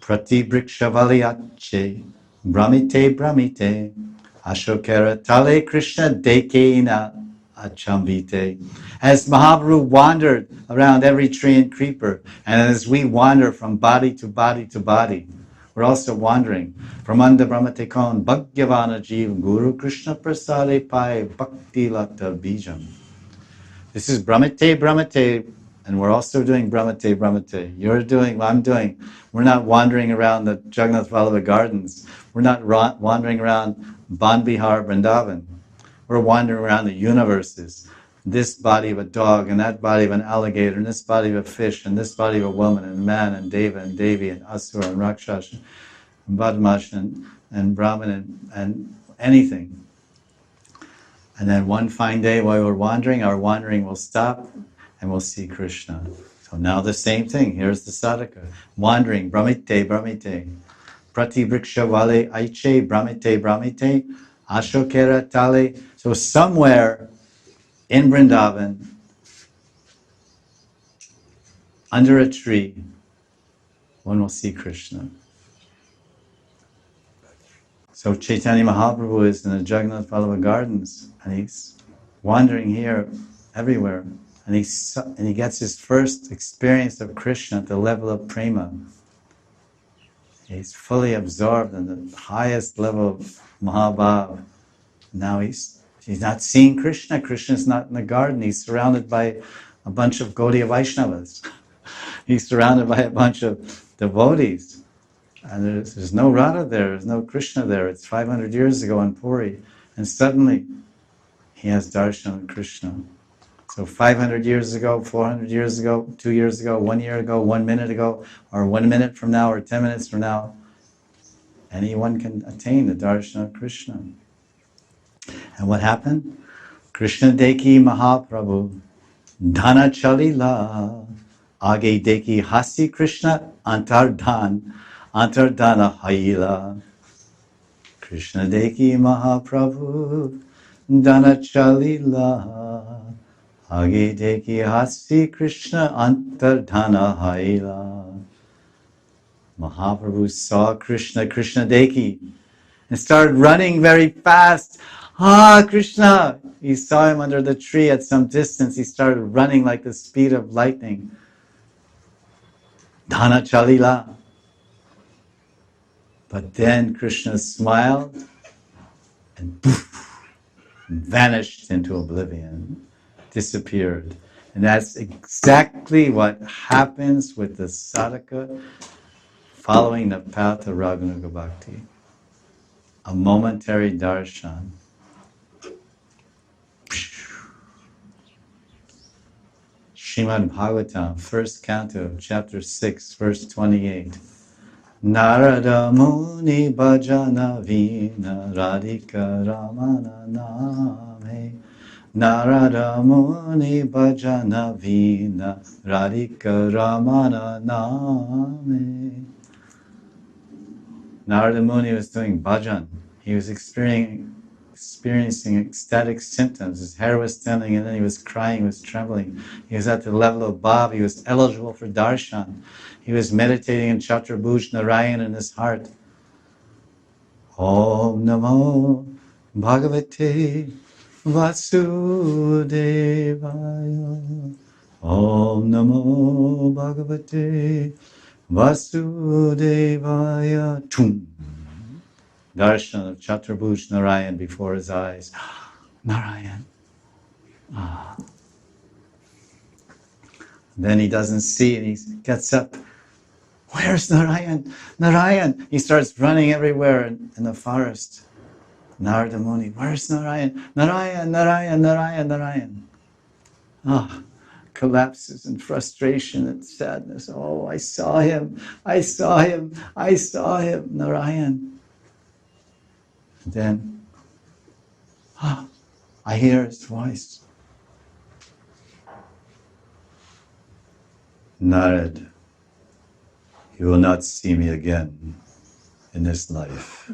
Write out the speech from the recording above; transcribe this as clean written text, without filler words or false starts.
Pratibrikshavaliache, Brahmite Brahmite, Ashokera Tale Krishna Dekena Achambite. As Mahaprabhu wandered around every tree and creeper, and as we wander from body to body to body, we're also wandering from Anda Brahmatekon, Bhagavana Jeev, Guru Krishna Prasade Pai, Bhakti Lata Bijam. This is Brahmate Brahmate, and we're also doing Brahmate Brahmate. You're doing, I'm doing. We're not wandering around the Jagannath Vallabha gardens. We're not wandering around Ban Bihar, Vrindavan. We're wandering around the universes. This body of a dog, and that body of an alligator, and this body of a fish, and this body of a woman, and man, and Deva, and Devi, and Asura, and Rakshas, and Badmash, and Brahman, and anything. And then one fine day while we're wandering, our wandering will stop and we'll see Krishna. So now the same thing. Here's the sadhaka. Wandering, Brahmite, Brahmite. Pratibriksha vale aiche, Brahmite, Brahmite. Ashokera tale. So somewhere in Vrindavan, under a tree, one will see Krishna. So Chaitanya Mahaprabhu is in the Jagannath Vallabha gardens, and he's wandering here, everywhere, and he gets his first experience of Krishna at the level of prema. He's fully absorbed in the highest level of Mahabhav. Now he's not seeing Krishna. Krishna's not in the garden. He's surrounded by a bunch of Gaudiya Vaishnavas. He's surrounded by a bunch of devotees. And there's no Radha there, there's no Krishna there. It's 500 years ago in Puri. And suddenly, he has darshan of Krishna. So 500 years ago, 400 years ago, 2 years ago, 1 year ago, 1 minute ago, or 1 minute from now, or 10 minutes from now, anyone can attain the darshan of Krishna. And what happened? Krishna Deki Mahaprabhu, Dhana Chalila, Age Deki Hasi Krishna Antardhan, Antardhana Haila. Krishna Deki Mahaprabhu, Dhana Chalila, Age Deki Hasi Krishna Antardhana Haila. Mahaprabhu saw Krishna Deki, and started running very fast. Ah, Krishna! He saw him under the tree at some distance. He started running like the speed of lightning. Dhana Chalila. But then Krishna smiled and poof, vanished into oblivion, disappeared. And that's exactly what happens with the sadhaka following the path of Raganuga Bhakti. A momentary darshan. Srimad Bhagavatam, first canto, chapter 6, verse 28. Narada Muni Bhajana Vina Radhika Ramana Name. Narada Muni Bhajana Vina Radhika Ramana Name. Narada Muni was doing bhajan. He was experiencing ecstatic symptoms. His hair was standing and then he was crying, he was trembling. He was at the level of bhav, he was eligible for darshan. He was meditating in Chaturabhuj Narayan in his heart. Om Namo Bhagavate Vasudevaya. Om Namo Bhagavate Vasudevaya. Tum. Darshan of Chaturabhuj Narayan before his eyes. Narayan. Ah. Then he doesn't see and he gets up. Where's Narayan? Narayan! He starts running everywhere in the forest. Narada Muni, where's Narayan? Narayan, Narayan, Narayan, Narayan. Ah, collapses in frustration and sadness. Oh, I saw him, I saw him, I saw him, Narayan. And then, I hear his voice. Narad, you will not see me again in this life.